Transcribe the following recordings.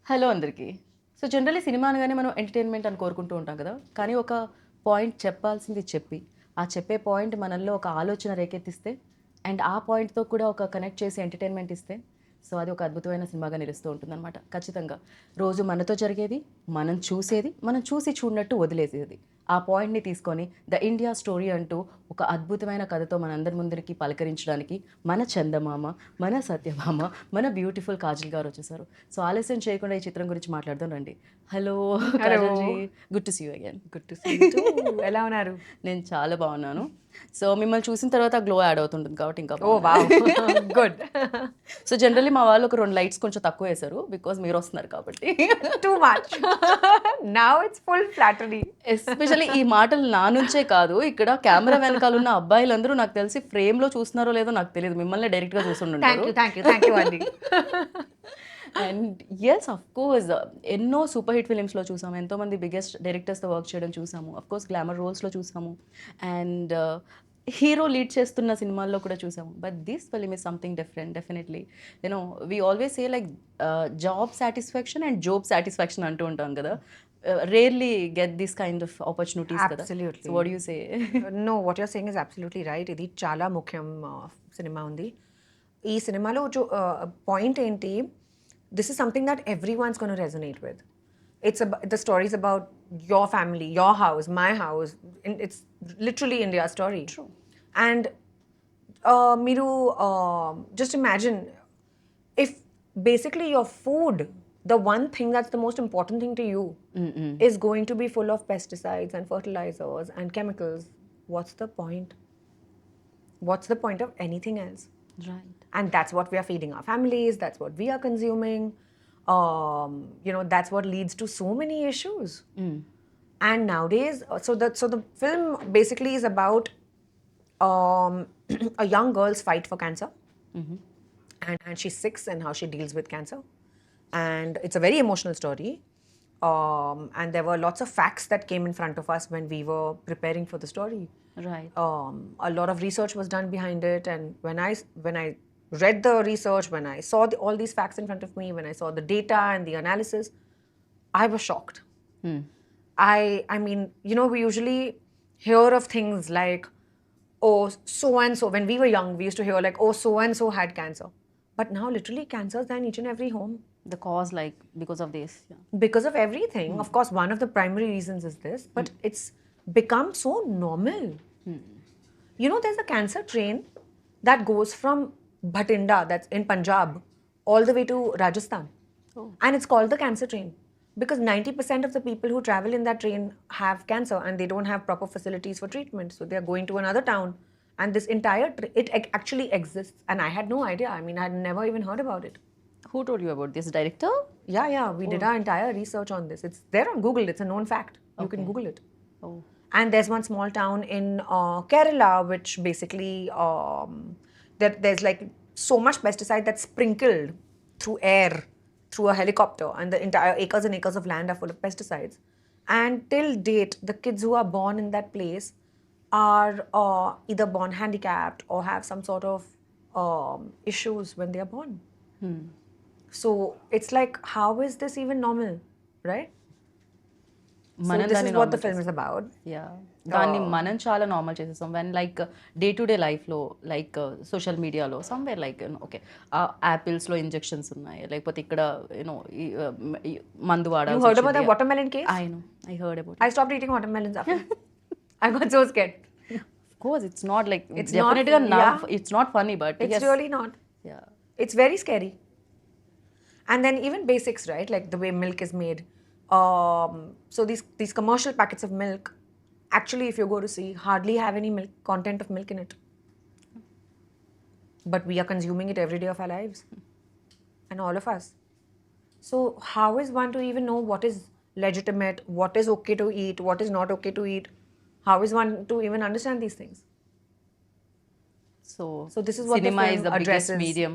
Hello అందరికీ. So generally cinema అనగానే మనం ఎంటర్‌టైన్‌మెంట్ అని కోరుకుంటూ ఉంటాం కదా! కానీ ఒక పాయింట్ చెప్పాల్సింది చెప్పి, ఆ చెప్పే పాయింట్ మనల్లో ఒక ఆలోచన రేకెత్తిస్తే అండ్ ఆ పాయింట్‌తో కూడా ఒక కనెక్ట్ చేసి ఎంటర్‌టైన్‌మెంట్ ఇస్తే, సో అది ఒక అద్భుతమైన సినిమాగా నిలుస్తూ ఉంటుందనమాట. ఖచ్చితంగా. రోజు మనతో జరిగేది, మనం చూసేది, మనం చూసి చూడనట్టు వదిలేసేది. ఆ పాయింట్‌ని తీసుకొని 'ద ఇండియా స్టోరీ' అంటూ ఒక అద్భుతమైన కథతో మనందరి ముందరికి పలకరించడానికి మన చందమామ, మన సత్యభామ, మన బ్యూటిఫుల్ కాజల్ గారు వచ్చేసారు. సో ఆలస్యం చేయకుండా ఈ చిత్రం గురించి మాట్లాడదాం రండి. Hello hello. Kajal ji. Good to see you again. Good to see you too. ఎలా ఉన్నారు? నేను చాలా బాగున్నాను. సో మిమ్మల్ని చూసిన తర్వాత గ్లో యాడ్ అవుతుంటుంది కాబట్టి ఇంకా ఓహ్! బాగున్నాను. వావ్! గుడ్. సో జనరల్లీ మా వాళ్ళు ఒక 2 లైట్స్ కొంచెం తక్కువేశారు. బికాజ్ మీరొస్తున్నారు కాబట్టి. Too much. Now it's full flattery. Especially ఈ మాటలు నా నుంచే కాదు. ఇక్కడ కెమెరా వెనకాలున్న అబ్బాయిలందరూ నాకు తెలిసి ఫ్రేమ్‌లో చూస్తున్నారో లేదో నాకు తెలీదు. మిమ్మల్నే డైరెక్ట్‌గా చూసుండుంటారు. థ్యాంక్ యూ అండి. అండ్ యెస్ ఆఫ్‌కోర్స్ ఎన్నో సూపర్ హిట్ ఫిలిమ్స్‌లో చూసాము. ఎంతోమంది బిగ్గెస్ట్ డైరెక్టర్స్‌తో వర్క్ చేయడం చూసాము. ఆఫ్‌కోర్స్ గ్లామర్ రోల్స్‌లో చూసాము. అండ్ హీరో లీడ్ చేస్తున్న సినిమాల్లో కూడా చూసాము. But this film is something different definitely. We always say like job satisfaction and job satisfaction అంటూ ఉంటాం కదా! Rarely get this kind of opportunities కదా! Absolutely. So what do you say? No, what your saying is absolutely right. ఇది చాలా ముఖ్యం సినిమా ఉంది. ఈ సినిమాలో పాయింట్ ఏంటి, this is something that everyone's gonna resonate with. The story's about your family, your house, my house. It's literally India story. And మీరు just imagine if basically your food, the one thing that's the most important thing to you, is going to be full of pesticides and fertilizers and chemicals. What's the point? What's the point of anything else? Right. And that's what we are feeding our families, that's what we are consuming. That's what leads to so many issues. And nowadays, so the film basically is about a young girl's fight for cancer. And she's 6 and how she deals with cancer. And it's a very emotional story. And there were lots of facts that came in front of us when we were preparing for the story. Right. A lot of research was done behind it, and when I read the research, when I saw all these facts in front of me, when I saw the data and the analysis, I was shocked. I mean, we usually hear of things like, oh, so and so. When we were young, we used to hear like, oh, so and so had cancer. But now literally cancer is in each and every home. The cause like because of this. Yeah. Because of everything. Of course, one of the primary reasons is this, but it's become so normal. There's a cancer train that goes from Bhatinda, that's in Punjab, all the way to Rajasthan. And it's called the cancer train because 90% of the people who travel in that train have cancer and they don't have proper facilities for treatment. So they're going to another town. And this entire, it actually exists. And I had no idea. I mean, I had never even heard about it. Who told you about this? Director? Yeah. We did our entire research on this. It's there on Google. It's a known fact. You can Google it. Oh. And there's one small town in Kerala, which basically there's like so much pesticide that's sprinkled through air, through a helicopter, and the entire acres and acres of land are full of pesticides. And till date, the kids who are born in that place are either born handicapped or have some sort of issues when they are born. So it's like, how is this even normal, right? So this is what the film is about. Yeah దాన్ని మనం చాలా normal చేసేస్తాం when like day to day లైఫ్లో like social మీడియాలో somewhere like okay యాపిల్స్లో injections ఉన్నాయి లేకపోతే ఇక్కడ మందు You వాడాల్సి heard about the watermelon case? I heard about I stopped eating watermelons after. I got so scared. Of course it's not like It's not- డెఫినెట్గా yeah. It's not funny but It's really not. Yeah It's very scary. And then even basics, right? Like the way milk is made. So these commercial packets of milk, actually, if you go to see, hardly have any milk content of milk in it. But we are consuming it every day of our lives, and all of us. So how is one to even know what is legitimate, what is okay to eat, what is not okay to eat? How is one to even understand these things? So So this is what cinema the is film the biggest addresses. Medium.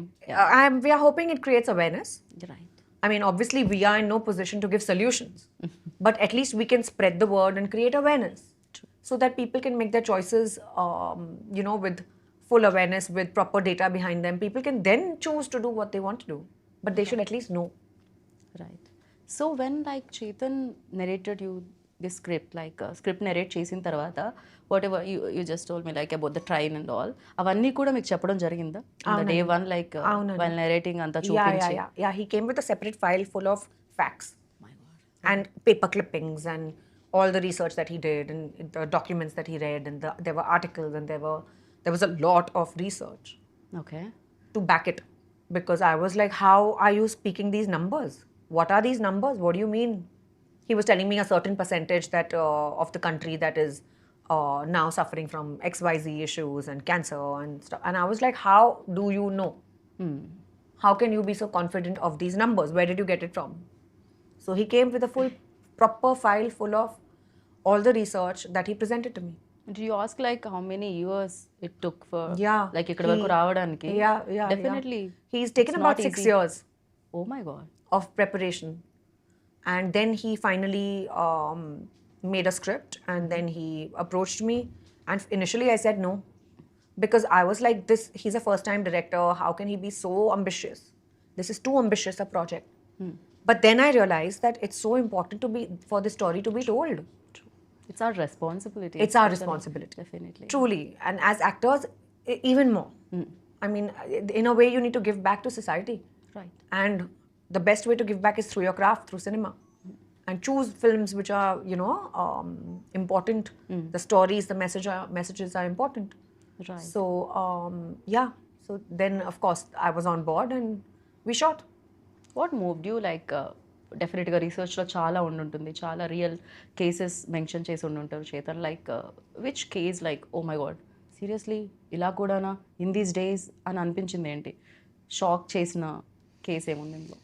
We are hoping it creates awareness. Right. I mean, obviously, we are in no position to give solutions, but at least we can spread the word and create awareness so that people can make their choices, with full awareness, with proper data behind them. People can then choose to do what they want to do, but they should at least know. Right. So when like Chetan narrated you the script like script narrate చేసిన తర్వాత what ever you just told me like about the train and all అవన్నీ కూడా మీకు చెప్పడం జరిగిందా day one like while narrating అంతా చూపించి Yeah. He came with a separate file full of facts and paper clippings and all the research that he did and the documents that he read and there were articles and there was a lot of research okay to back it, because I was like, how are you speaking these numbers? What are these numbers? What do you mean? He was telling me a certain percentage that of the country that is now suffering from XYZ issues and cancer and stuff. And I was like, how do you know? How can you be so confident of these numbers? Where did you get it from? So he came with a full, proper file full of all the research that he presented to me. Do you ask like how many years it took for Yeah. like ఇక్కడ వరకు రావడానికి Yeah. Definitely He's taken about 6 years oh my god of preparation. And then he finally made a script and then he approached me. And initially I said no. Because I was like, he's a first time director. How can he be so ambitious? This is too ambitious a project. But then I realized that it's so important for the story to be told. It's our responsibility It's our responsibility. Definitely Truly. And as actors, even more. I mean, in a way, you need to give back to society. Right And the best way to give back is through your craft, through cinema. And choose films which are, important. The stories, the messages are important. Right So, yeah. So then, of course, I was on board and we shot. What moved you like డెఫినెట్గా రీసెర్చ్లో చాలా ఉండుంటుంది చాలా real cases mention చేసి ఉండుంటారు Chetan like which case like oh my god seriously ఇలా కూడానా in these days అని అనిపించింది ఏంటి షాక్ చేసిన కేసు ఏముంది ఇందులో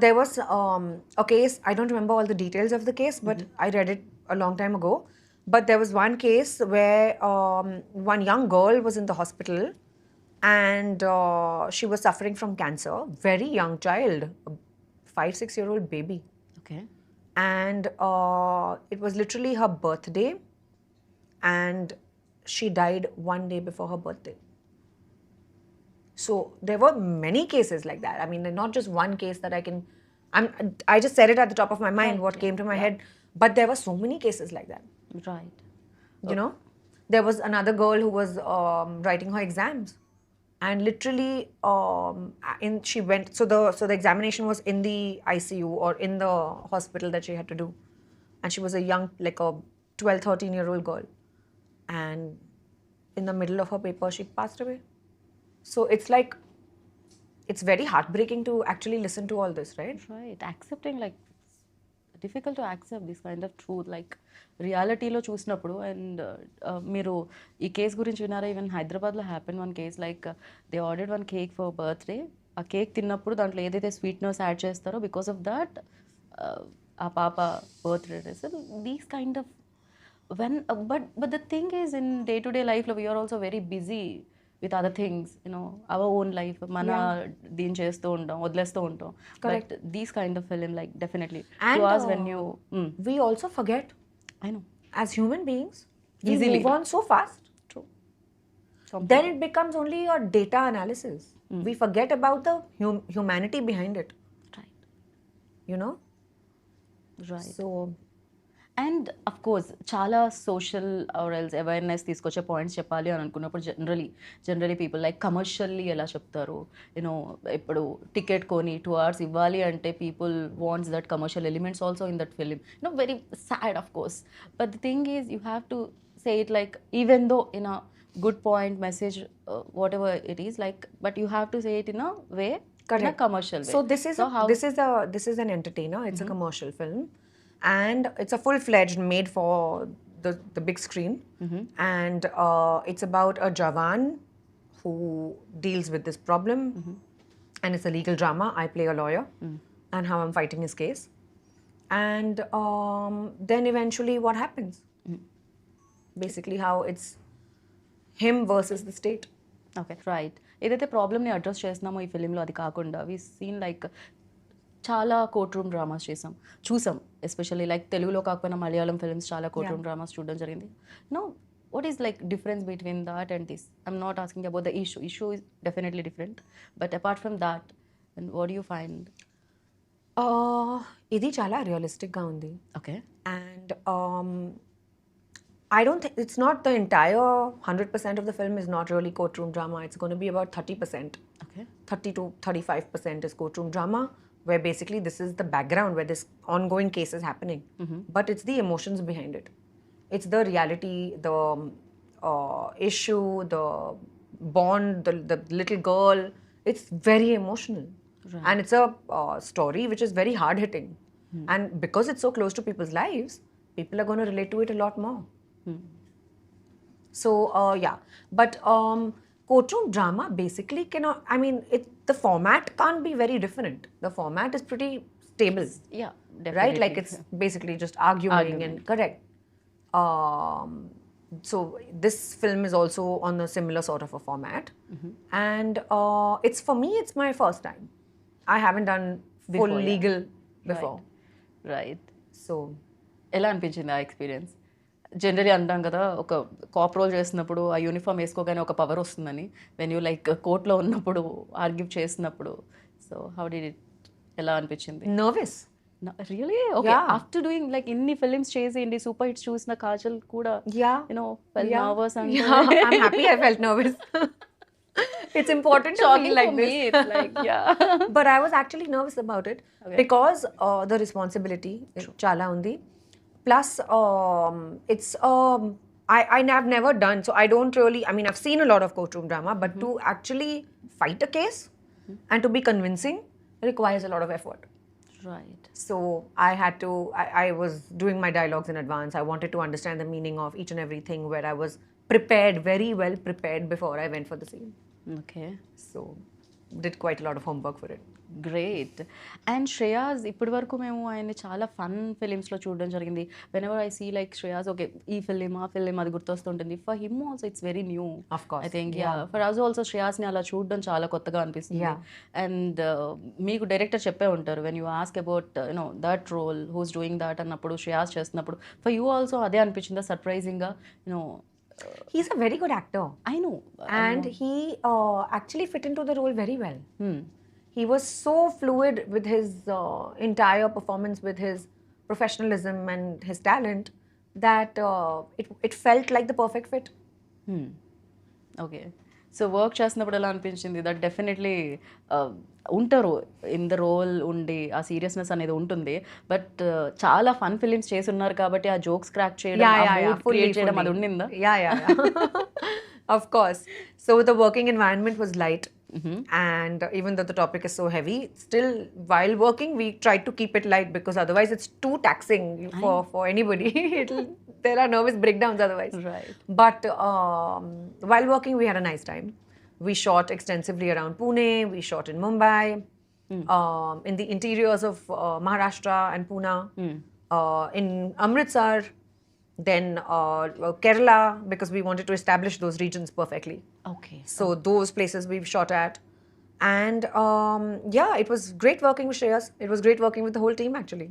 There was a case, I don't remember all the details of the case, but I read it a long time ago. But there was one case where one young girl was in the hospital and she was suffering from cancer, very young child, a 5-6-year-old baby. Okay And it was literally her birthday and she died one day before her birthday. So there were many cases like that. I mean, not just one case that I just said it at the top of my mind, what came to my head. But there were so many cases like that. Right You know, there was another girl who was writing her exams, and literally, she went. So the examination was in the ICU or in the hospital that she had to do, and she was a young, like a 12-13-year-old girl, and in the middle of her paper, she passed away. So it's like, it's very heartbreaking to actually listen to all this, right? Right accepting like difficult to accept this kind of truth like రియాలిటీలో చూసినప్పుడు and మీరు ఈ case గురించి విన్నారా even హైదరాబాద్లో happen one case like they ordered one cake for birthday ఆ cake తిన్నప్పుడు దాంట్లో ఏదైతే స్వీట్నెస్ యాడ్ చేస్తారో బికాస్ ఆఫ్ దాట్ ఆ పాప birthday these kind of when but the thing is in day to day లైఫ్లో we are also very busy with other things our own life మన దీని చేస్తూ ఉంటాం వదిలేస్తూ ఉంటాం but these kind of film like definitely And when you we also forget, I know as human beings, we Easily. move on so fast. True Then it becomes only a data analysis. We forget about the humanity behind it, right you know? Right So, and of course చాలా social ఆర్ఎల్స్ awareness తీసుకొచ్చే points చెప్పాలి అని అనుకున్నప్పుడు generally people like commercially ఎలా చెప్తారు ఇప్పుడు ticket కొని 2 hours ఇవ్వాలి అంటే people wants that commercial elements also in that film very sad of course but the thing is you have to say it like even though in a good point message what ever it is like but you have to say it in a way in a commercial way so this is an entertainer. It's a commercial film, and it's a full-fledged made for the big screen. And it's about a Jawan who deals with this problem, and it's a legal drama. I play a lawyer, and how I'm fighting his case. And then eventually, what happens? Basically, how it's him versus the state. Okay right ఏదైతే ప్రాబ్లమ్ని address చేస్తున్నామో ఈ ఫిలింలో అది కాకుండా we seen like చాలా court room dramas చూసాం especially like తెలుగులో కాకపోయినా మలయాళం ఫిల్మ్స్ చాలా కోర్ట్ రూమ్ డ్రామాస్ చూడడం జరిగింది what is like difference between that and this? I'm not asking about the issue is definitely different, but apart from that, and what do you find? ఇది చాలా రియలిస్టిక్గా ఉంది. Okay. And I don't think it's not the entire 100% of the film is not really courtroom drama. It's going to be about 30%. Okay. 30 to 35% is courtroom drama, where basically this is the background where this ongoing case is happening. But it's the emotions behind it. It's the reality, the issue, the bond, the little girl. It's very emotional. Right. And it's a story which is very hard hitting. And because it's so close to people's lives, people are going to relate to it a lot more. So yeah, but courtroom drama basically cannot. I mean, the format can't be very different. The format is pretty stable, Yeah, definitely. right? Like it's basically just arguing and correct. So this film is also on a similar sort of a format, and it's for me, it's my first time. I haven't done full Before, yeah. legal before, Right. so ఎలా అనిపించింది ఆ experience? Generally అంటాం కదా, ఒక cop role చేసినప్పుడు ఆ uniform వేసుకోగానే ఒక power వస్తుందని, వెన్ యూ లైక్ కోర్ట్లో ఉన్నప్పుడు ఆర్గ్యూ చేసినప్పుడు, సో హౌ డిడ్ ఇట్, ఎలా అనిపించింది? nervous. Really okay. Yeah. After doing like ఇన్ని ఫిలిమ్స్ చేసేయండి, సూపర్ హిట్స్ చూసిన కాజల్ కూడా Yeah. యూనో ఫెల్ Yeah. నర్వస్ అంటే Yeah, I'm happy I felt nervous. It's important to shocking feel like for this. me. It's like, yeah. But I was actually nervous about it because the responsibility chala undi. Plus, it's I've never done, so I don't really. I mean, I've seen a lot of courtroom drama, but to actually fight a case and to be convincing requires a lot of effort. Right. So I had to. I was doing my dialogues in advance. I wanted to understand the meaning of each and everything. Where I was prepared, very well prepared before I went for the scene. Okay. So did quite a lot of homework for it. Great. And Shreyas ఇప్పటి వరకు మేము ఆయన్ని చాలా fun ఫిలిమ్స్లో చూడడం జరిగింది. Whenever I see like Shreyas, okay ఈ film ఆ ఫిలిం అది గుర్తొస్తుంటుంది. For him also it's very new. Of course. I think for us also శ్రేయాస్ని అలా చూడడం చాలా కొత్తగా అనిపిస్తుంది. Yeah. అండ్ మీకు డైరెక్టర్ చెప్పే ఉంటారు, when you ask about you know that role, who's doing that అన్నప్పుడు, శ్రేయాస్ చేస్తున్నప్పుడు ఫర్ యూ ఆల్సో అదే అనిపించిందా సర్ప్రైజింగ్గా? You know He's a very good actor. I know. And he actually fit into the role very well. He was so fluid with his entire performance, with his professionalism and his talent, that it felt like the perfect fit. Okay. So work చేస్తున్నప్పుడు ఎలా అనిపించింది? That definitely ఉంటారు in the role ఉండి ఆ seriousness అనేది ఉంటుంది, but చాలా fun films చేసి ఉన్నారు కాబట్టి ఆ జోక్స్ క్రాక్ చేయడం, క్రియేట్ చేయడం అది ఉండిందా? Yeah. Of course. So the working environment was light. And even though the topic is so heavy, still while working we tried to keep it light, because otherwise it's too taxing for anybody. There are nervous breakdowns otherwise. Right. But while working we had a nice time. We shot extensively around Pune, we shot in Mumbai, in the interiors of Maharashtra and Pune, in Amritsar, then Kerala, because we wanted to establish those regions perfectly. Okay. So those places we've shot at. And yeah, it was great working with Shreyas. It was great working with the whole team actually.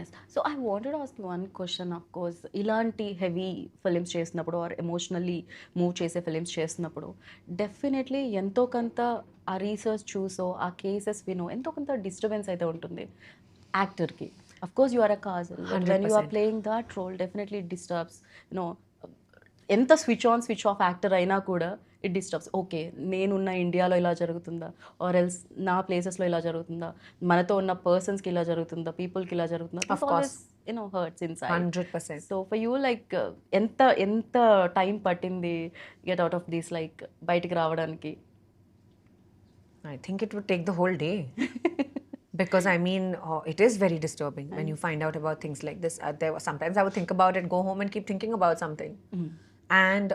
Yes. So I wanted ask one question. Of course ఇలాంటి heavy films చేసినప్పుడు or emotionally move చేసే films చేసినప్పుడు definitely ఎంతో కొంత ఆ research చూసో ఆ cases వినో ఎంతో కొంత డిస్టర్బెన్స్ అయితే ఉంటుంది యాక్టర్కి. Of course you are a Kajal, when you are playing that role definitely it disturbs. You know ఎంత switch on switch off actor అయినా కూడా ఇట్ డిస్టర్బ్స్. ఓకే నేనున్న ఇండియాలో ఇలా జరుగుతుందా, ఆర్ ఎల్స్ నా ప్లేసెస్లో ఇలా జరుగుతుందా, మనతో ఉన్న పర్సన్స్కి ఇలా జరుగుతుందా, పీపుల్కి ఇలా జరుగుతుందా, Of course. You know hurts inside. 100%. So for you like ఎంత టైం పట్టింది get out of this, like బయటికి రావడానికి? I think it would take the whole day. Because I mean, it is very disturbing when you find out about things like this. Sometimes I would think about it, go home and keep thinking about something. And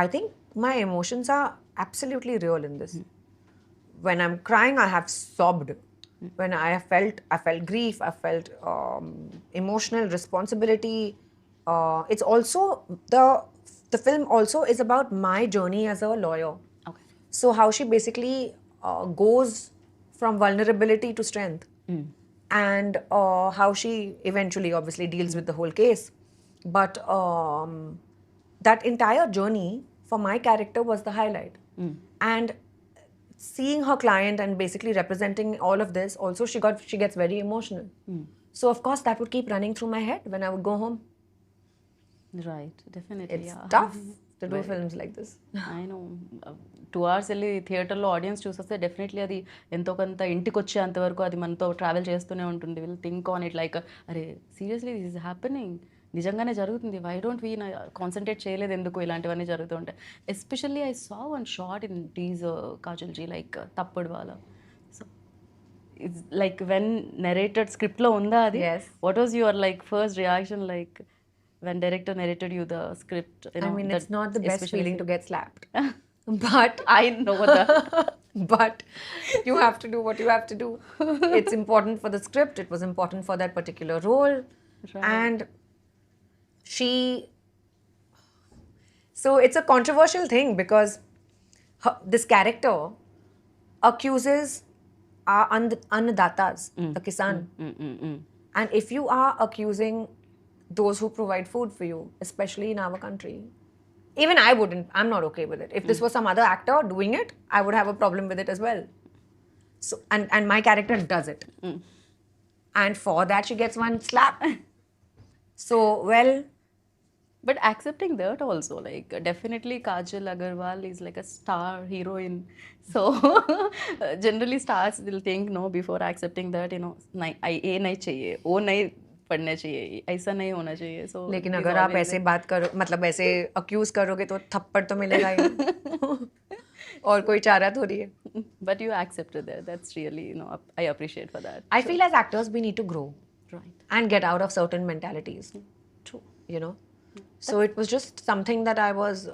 I think my emotions are absolutely real in this. When I'm crying, I have sobbed. When I felt grief, I felt emotional responsibility. It's also the film also is about my journey as a lawyer. Okay. So how she basically goes from vulnerability to strength, and how she eventually obviously deals with the whole case. But that entire journey for my character was the highlight. And seeing her client and basically representing all of this, also she gets very emotional. So of course that would keep running through my head when I would go home. Right, definitely. It's Yeah. tough to do films like this. I know 2 hours వెళ్ళి థియేటర్లో audience చూసేస్తే definitely అది ఎంతో కొంత ఇంటికి వచ్చేంతవరకు అది మనతో travel చేస్తూనే ఉంటుంది. Will think on it like అరే సీరియస్లీ దిస్ ఇస్ హ్యాపెనింగ్, నిజంగానే జరుగుతుంది, వై డోంట్ వీ కాన్సన్ట్రేట్ చేయలేదు ఎందుకు ఇలాంటివన్నీ జరుగుతూ ఉంటాయి. Especially I saw one short in teaser Kajal ji like తప్పుడు వాళ్ళ. So it's like when narrated స్క్రిప్ట్లో ఉందా అది? Yes. What was your like first reaction like when director narrated you the script? I mean, it's not the best especially feeling to get slapped. But I know that. but you have to do what you have to do. It's important for the script. It was important for that particular role. Right. And she... So it's a controversial thing because this character accuses our annadatas, the kisan. And if you are accusing those who provide food for you, especially in our country, even I wouldn't. I'm not okay with it. If this was some other actor doing it, I would have a problem with it as well. So and my character does it, and for that she gets one slap. So well, But accepting that also, like definitely Kajal Aggarwal is like a star heroine. So generally stars will think no before accepting that, you know, ये नहीं चाहिए, वो नहीं पढ़ना चाहिए, ऐसा नहीं होना चाहिए. So लेकिन it is अगर आप always ऐसे बात करो, मतलब ऐसे अक्यूज करोगे तो थप्पड़ तो मिलेगा ही. और कोई चारा थोड़ी है. but you accepted that. That's really, you know, I appreciate for that. I feel as actors we need to grow Right. and get out of certain mentalities. True. You know. So it was just something that I was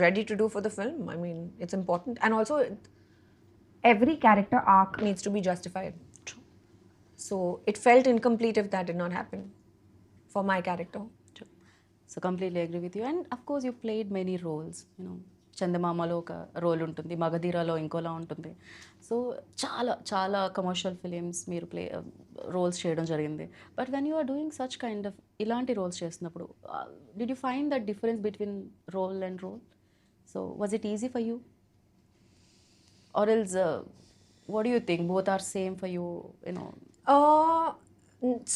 ready to do for the film. I mean, it's important. And also, every character arc needs to be justified. True. So it felt incomplete if that did not happen for my character. True. So completely agree with you. And of course, you played many roles. You know, చందమామలో ఒక role ఉంటుంది, మగధీరాలో ఇంకోలా ఉంటుంది. So చాలా చాలా commercial films మీరు roles చేయడం జరిగింది. But when you are doing such kind of ఇలాంటి రోల్స్ చేస్తున్నప్పుడు did you find that difference between role and role? So was it easy for you or else what do you think both are same for you, you know?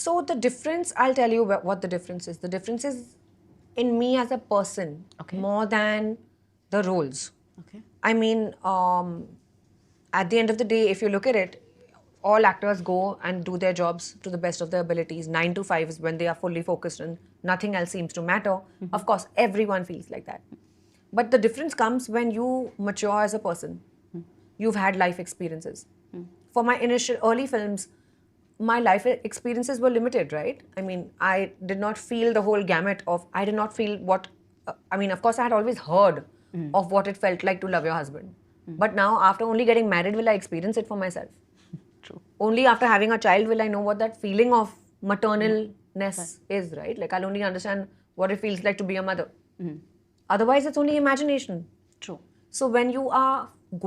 So the difference, I'll tell you what the difference is. The difference is in me as a person, Okay. more than the roles. Okay. I mean, at the end of the day, if you look at it, all actors go and do their jobs to the best of their abilities. 9 to 5 is when they are fully focused and nothing else seems to matter. Of course, everyone feels like that. But the difference comes when you mature as a person. You've had life experiences. For my initial early films, my life experiences were limited, right? I mean, I did not feel the whole gamut of, I did not feel what, I mean, of course, I had always heard of what it felt like to love your husband. But now, after only getting married, will I experience it for myself? True. Only after having a child will I know what that feeling of maternalness is, right? Like, I'll only understand what it feels like to be a mother. Otherwise, it's only imagination. True. So when you are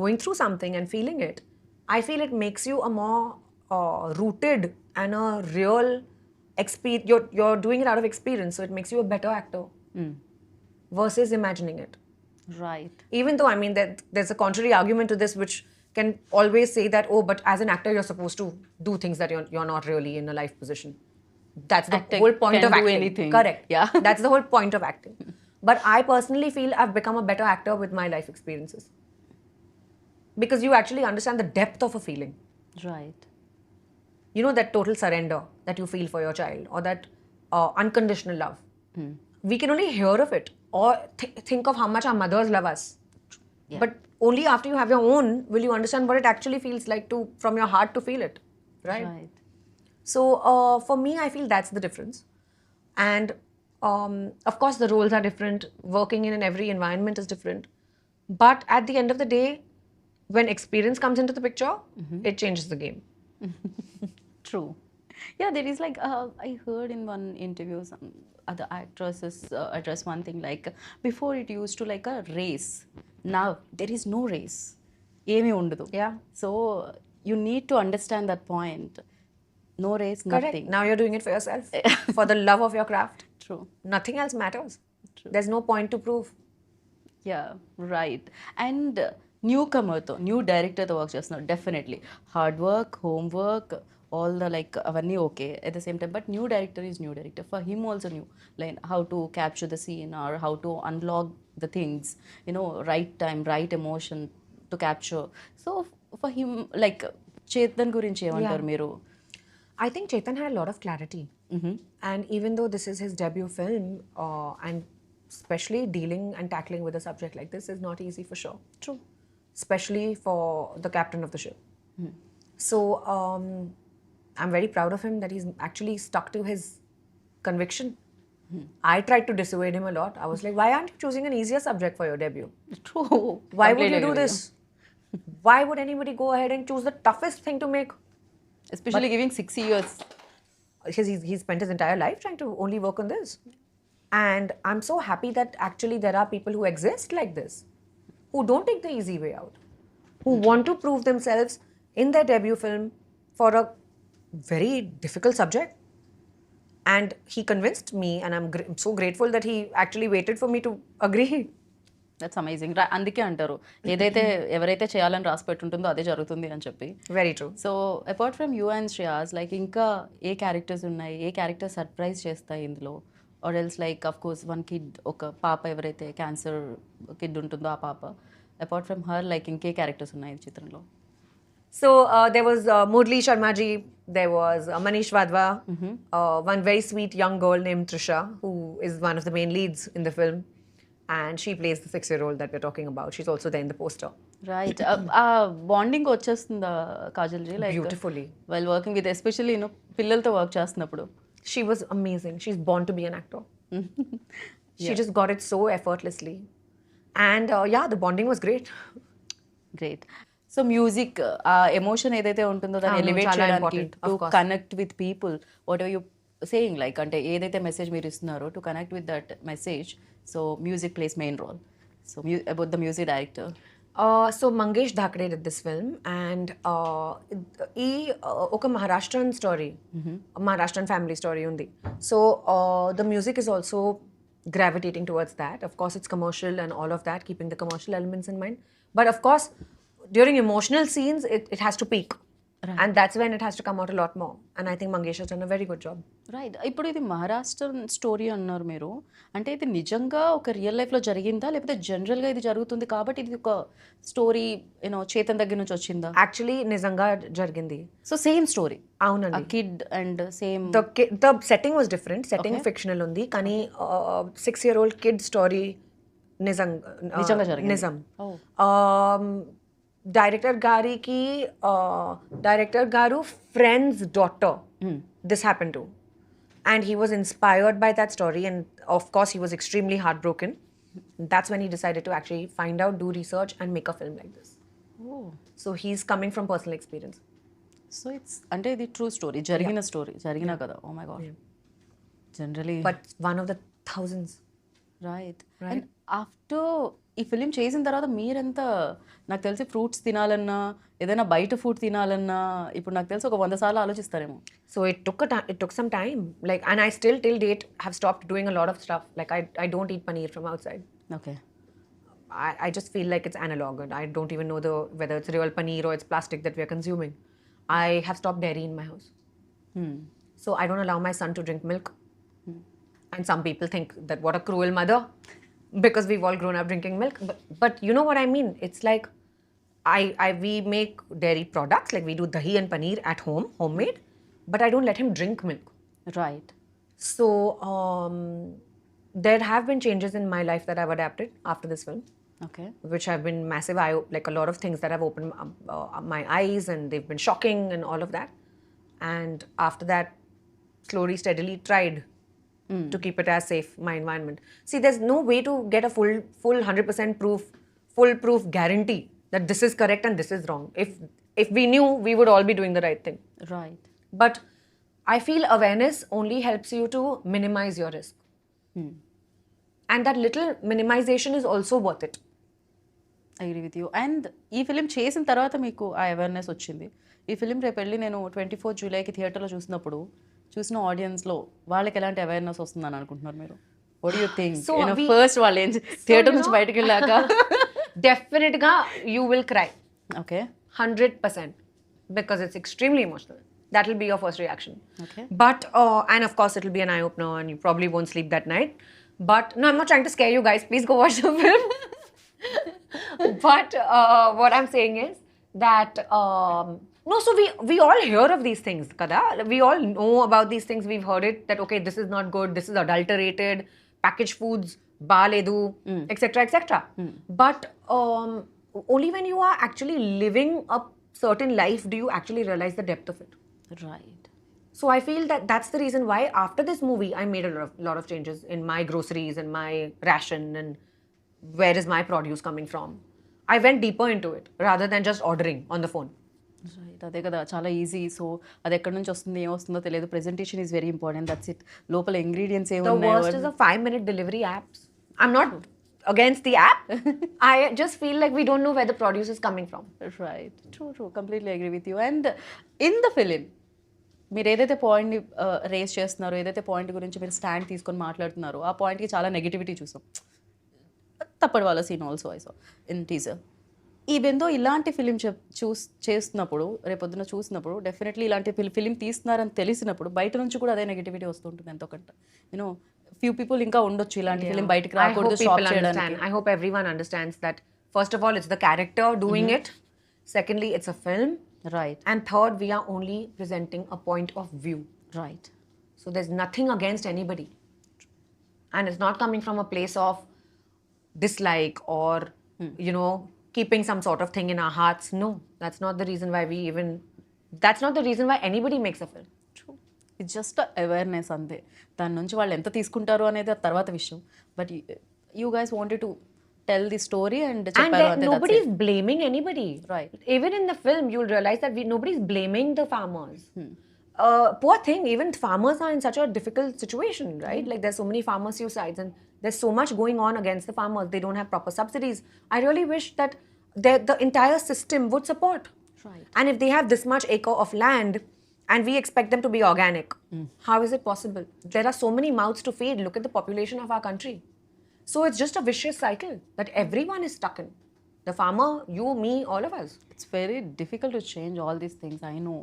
going through something and feeling it, I feel it makes you a more rooted and a real experience. You're doing it out of experience, so it makes you a better actor versus imagining it. Right. Even though, I mean, there's a contrary argument to this, which can always say that, oh, but as an actor, you're supposed to do things that you're not really in a life position. That's the Actor whole point can of do acting. anything. Correct. Yeah. That's the whole point of acting. But I personally feel I've become a better actor with my life experiences. Because you actually understand the depth of a feeling. Right. You know, that total surrender that you feel for your child, or that unconditional love. We can only hear of it or think of how much our mothers love us. Yeah. But only after you have your own will you understand what it actually feels like to, from your heart, to feel it. Right? Right. So for me, I feel that's the difference. And of course, the roles are different. Working in every environment is different. But at the end of the day, when experience comes into the picture, it changes the game. True. Yeah, there is like, I heard in one interview, some other actresses address one thing like, before it used to like a race. Now, there is no race. Emi undadu. Yeah. So, you need to understand that point. No race, Correct. nothing. Now you're doing it for yourself, for the love of your craft. True. Nothing else matters. True. There's no point to prove. Yeah right and new కమర్తో new డైరెక్టర్తో work చేస్తున్నారు definitely hard work homework all the like అవన్నీ okay at the same time but new director is new director for him also new like how to capture the scene or how to unlock the things you know right time right emotion to capture so for him like Chetan గురించి ఏమంటారు మీరు I think Chetan had a lot of clarity. And even though this is his debut film, and especially dealing and tackling with a subject like this is not easy for sure. True. Especially for the captain of the ship. So I'm very proud of him that he's actually stuck to his conviction. I tried to dissuade him a lot. I was like, why aren't you choosing an easier subject for your debut? True. Why would you do this? Why would anybody go ahead and choose the toughest thing to make? Especially giving 6 years. He spent his entire life trying to only work on this. And I'm so happy that actually there are people who exist like this, who don't take the easy way out, who want to prove themselves in their debut film for a very difficult subject. And he convinced me, and I'm so grateful that he actually waited for me to agree. That's amazing అందుకే అంటారు ఏదైతే ఎవరైతే చేయాలని రాసి పెట్టుంటుందో అదే జరుగుతుంది అని చెప్పి Very true. So apart from you and Shreyas like ఇంకా ఏ క్యారెక్టర్స్ ఉన్నాయి ఏ క్యారెక్టర్ సర్ప్రైజ్ చేస్తాయి ఇందులో or else like of course one kid ఒక పాప ఎవరైతే క్యాన్సర్ కిడ్ ఉంటుందో ఆ పాప అపార్ట్ ఫ్రమ్ హర్ లైక్ ఇంకే క్యారెక్టర్స్ ఉన్నాయి ఈ చిత్రంలో So there was Murli Sharma ji, there was Manish Vadva, one very sweet young girl named Trisha, who is one of the main leads in the film. And she plays the 6-year-old that we're talking about. She's also there in the poster. Right ఆ bonding వచ్చేస్తుందా Kajal ji like Beautifully. While working with especially you know పిల్లలతో work చేస్తున్నప్పుడు She was amazing. She's born to be an actor. She just got it so effortlessly. And yeah, the bonding was great. Great so music ఆ emotion ఏదైతే ఉంటుందో దాన్ని అవును, elevate చాలా చేయడానికి important, of to course. Connect with people what are you saying like అంటే ఏదైతే message మీరు ఇస్తున్నారో to connect with that message so music plays main role so about the music director So Mangesh Dhakde did this film, and oka Maharashtrian story, Maharashtrian family story undi. So the music is also gravitating towards that. Of course, it's commercial and all of that, keeping the commercial elements in mind. But of course, during emotional scenes, it has to peak. And that's when it has to come out a lot more. And I think Mangesh has done a very good job. Right ఇప్పుడు ఇది Maharashtra story అన్నారు మీరు అంటే ఇది నిజంగా ఒక real లైఫ్లో జరిగిందా లేకపోతే జనరల్గా ఇది జరుగుతుంది కాబట్టి ఇది ఒక స్టోరీ యూనో చేతన్ దగ్గర నుంచి వచ్చిందా Actually, Nizanga jargindi. So same story Aunandi. Kid and same The setting was different. Setting fictional undi. Kani 6-year-old kid story నిజంగా జరిగింది. Nizam. Director Garu friend's daughter. This happened to. And he was inspired by that story, and of course he was extremely heartbroken. That's when he decided to actually find out, do research, and make a film like this. So he's coming from personal experience. So it's అంటే ఇది true story జరిగిన story జరిగిన కదా oh my god generally But one of the thousands. Right and after ఈ film చేసిన తర్వాత మీరెంత నాకు తెలిసి ఫ్రూట్స్ తినాలన్నా ఏదైనా బయట ఫుడ్ తినాలన్నా ఇప్పుడు నాకు తెలిసి ఒక 100 సార్లు ఆలోచిస్తారేమో So it took some time. Like, and I still till date have stopped doing a lot of stuff. Like I don't eat paneer from outside. Okay I just feel like it's analog, and I don't even know whether it's real paneer or it's plastic that we are consuming. I have stopped dairy in my house. So I don't allow my son to drink milk. And some people think that what a cruel mother, because we've all grown up drinking milk. But you know what I mean? It's like we make dairy products, like we do dahi and paneer at home, homemade, but I don't let him drink milk. Right So there have been changes in my life that I've adapted after this film, okay which have been massive. Like a lot of things that have opened my eyes, and they've been shocking and all of that. And after that, slowly, steadily tried to keep it as safe, my environment. See, there's no way to get a full 100% foolproof guarantee that this is correct and this is wrong. If we knew, we would all be doing the right thing. Right But I feel awareness only helps you to minimize your risk. And that little minimization is also worth it. Agree with you. And ఈ film చేసిన తర్వాత మీకు ఆ awareness వచ్చింది. ఈ film రేపు వెళ్ళి నేను 24 జూలైకి థియేటర్లో చూసినప్పుడు చూసిన ఆడియన్స్లో వాళ్ళకి ఎలాంటి అవేర్నెస్ వస్తుందని అనుకుంటున్నారు మీరు? What do you think? First వాళ్ళు ఏం థియేటర్ నుంచి బయటకు వెళ్ళాక డెఫినెట్గా you will cry. Okay 100% because it's extremely emotional. That will be your first reaction. Okay. But and of course it will be an eye opener and you probably won't sleep that night. But no, I'm not trying to scare you guys. Please go watch the film. But what I'm saying is that no, so we all hear of these things, kada. We all know about these things. We've heard it that okay, this is not good. This is adulterated, packaged foods, baledu, etc., etc. But only when you are actually living a certain life do you actually realize the depth of it. Right. So I feel that that's the reason why after this movie I made a lot of changes in my groceries and my ration and where is my produce coming from. I went deeper into it rather than just ordering on the phone. Right, అదే కదా చాలా easy. So అది ఎక్కడి నుంచి వస్తుంది ఏం వస్తుందో తెలియదు. Presentation is very important. That's it. లోపల ఇంగ్రీడియంట్స్ The ఏమున్నాయో worst is the 5-minute delivery apps. I'm not against the app. I just feel like we don't know where the produce is coming from. Right. True, completely agree with you. And in the film మీరు ఏదైతే పాయింట్ని race చేస్తున్నారో, ఏదైతే point గురించి మీరు stand తీసుకొని మాట్లాడుతున్నారో ఆ పాయింట్కి చాలా నెగిటివిటీ చూసాం. తప్పటి వాళ్ళ scene also I saw in teaser. Even though ఇలాంటి ఫిలిం చేస్తున్నప్పుడు రేపొద్దున చూసినప్పుడు డెఫినెట్లీ ఇలాంటి ఫిలిం తీస్తున్నారని తెలిసినప్పుడు బయట నుంచి కూడా అదే నెగిటివిటీ వస్తుంటుంది ఎంతో కొంత. యూనో ఫ్యూ పీపుల్ ఇంకా ఉండొచ్చు ఇలాంటి ఫిలిం బయటకు I hope రాకూడదు స్టాప్ people చేయడానికి. understand. I hope everyone understands that first of all it's the character doing it. Secondly, it's a film. Right. And third, we are only presenting a point of view. Right. So there's nothing against anybody. And it's not coming from a place of dislike or, you know, keeping some sort of thing in our hearts. No, that's not the reason why that's not the reason why anybody makes a film. It's just awareness అంతే. దాని నుంచి వాళ్ళు ఎంత తీసుకుంటారు అనేది ఆ తర్వాత విషయం. But you guys wanted to tell the story and చెప్పారు అంతే. Nobody is blaming anybody. Right. Even in the film, you'll realize that nobody's blaming the farmers. Poor thing, even farmers are in such a difficult situation, right? Like there's so many farmer suicides and there's so much going on against the farmers. They don't have proper subsidies. I really wish that the entire system would support. Right. And if they have this much acre of land and we expect them to be organic, how is it possible? There are so many mouths to feed. Look at the population of our country. So it's just a vicious cycle that everyone is stuck in. The farmer, you, me, all of us. It's very difficult to change all these things. I know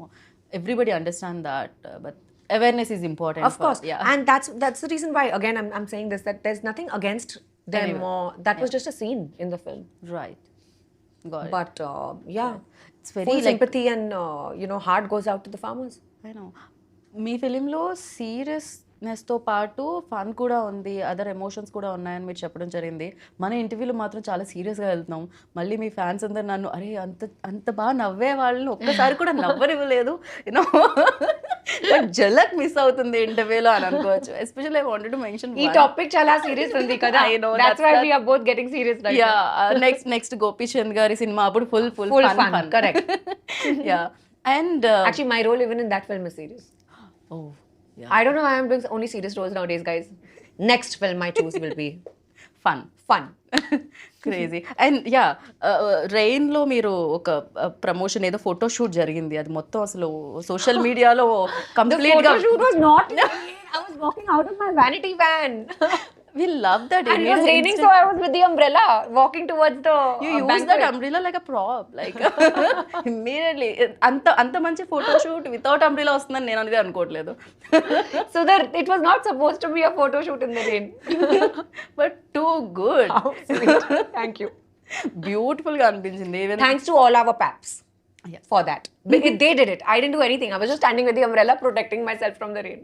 everybody understand that, but awareness is important. Of course. Yeah. And that's the reason why, again, I'm saying this, that there's nothing against them Anyway. or that was just a scene in the film. Right. Got it. But yeah, It's very full like, sympathy and heart goes out to the farmers. I know. మీ ఫిలింలో సీరియస్నెస్తో పాటు fun కూడా ఉంది, other emotions కూడా ఉన్నాయని మీరు చెప్పడం జరిగింది. మన ఇంటర్వ్యూలో మాత్రం చాలా సీరియస్గా వెళ్తున్నాం. మళ్ళీ మీ ఫ్యాన్స్ అందరు నన్ను అరే అంత బాగా నవ్వే వాళ్ళని ఒక్కసారి కూడా నవ్వనివ్వలేదు, యూనో బట్ జలక్ మిస్ అవుతుంది ఇంటర్వ్యూలో అని అనుకోవచ్చు. Especially I wanted to mention ఈ టాపిక్ చాలా సీరియస్ ఉంది కదా. I know, That's why we are both getting serious right now. Next Gopichand గారి సినిమా అప్పుడు full Full fun. fun, correct. Yeah and Actually, my role even in that film is serious. Oh I don't know why I'm doing only serious roles nowadays, guys. Next film I choose will be fun. fun. Crazy. And yeah రెయిన్లో మీరు ఒక promotion ఏదో photo shoot జరిగింది, అది మొత్తం అసలు social మీడియాలో కంప్లీట్గా The photo shoot was not in the rain. I was walking out of my vanity van. we love that. And it was raining, so I was with the umbrella walking towards the You use banquet. that umbrella like a prop, like immediately. అంత మంచి photo shoot without umbrella వస్తుందని నేను అనేది అనుకోవట్లేదు. So that it was not supposed to be a photo shoot in the rain. But too good. How sweet. Thank you. బ్యూటిఫుల్గా అనిపించింది. Even Thanks to all our paps. Yeah. For that. They did it. I didn't do anything. I was just standing with the umbrella protecting myself from the rain.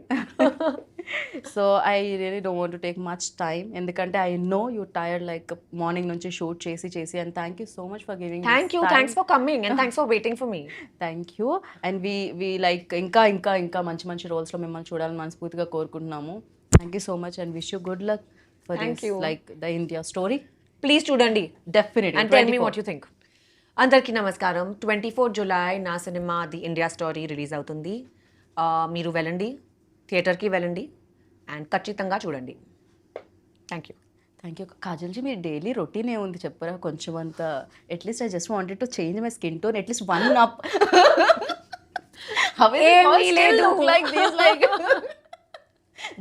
So I really don't want to take much time, ఎందుకంటే I know you tired like morning నుంచి shoot చేసి and thank you so much for giving. Thank you. Thanks for coming and thanks for waiting for me. Thank you. And we like ఇంకా మంచి రోల్స్లో మిమ్మల్ని చూడాలని మనస్ఫూర్తిగా కోరుకుంటున్నాము. Thank you so much and wish you good luck for this like the India story. Please chudandi. Definitely. And tell me what you think. అందరికీ నమస్కారం. 24 July నా సినిమా ది ఇండియా స్టోరీ రిలీజ్ అవుతుంది. మీరు వెళ్ళండి, థియేటర్కి వెళ్ళండి అండ్ ఖచ్చితంగా చూడండి. Thank you. థ్యాంక్ యూ కాజల్జీ. మీ డైలీ రొటీన్ ఏముంది చెప్పరా కొంచెం అంత? At least I just wanted to change my skin tone at least one up. How is it possible to look like this? Like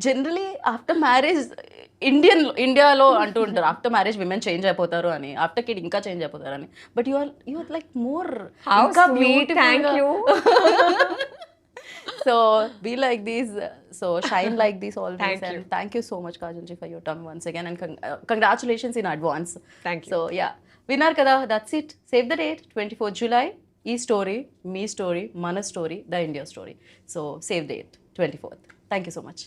generally after marriage ఇండియాలో అంటూ ఉంటారు ఆఫ్టర్ మ్యారేజ్ విమెన్ చేంజ్ అయిపోతారు అని, ఆఫ్టర్ కిడ్ ఇంకా చేంజ్ అయిపోతారు అని. But you are like more ఇంకా beautiful. Thank you. So be like these, so shine like this always. Thank and you. thank you so much Kajal for your time once again, and congratulations in advance. Thank you. So yeah, winner kada, that's it. Save the date 24th July. E story, me story, mana story, the India story. So save date 24th. Thank you so much.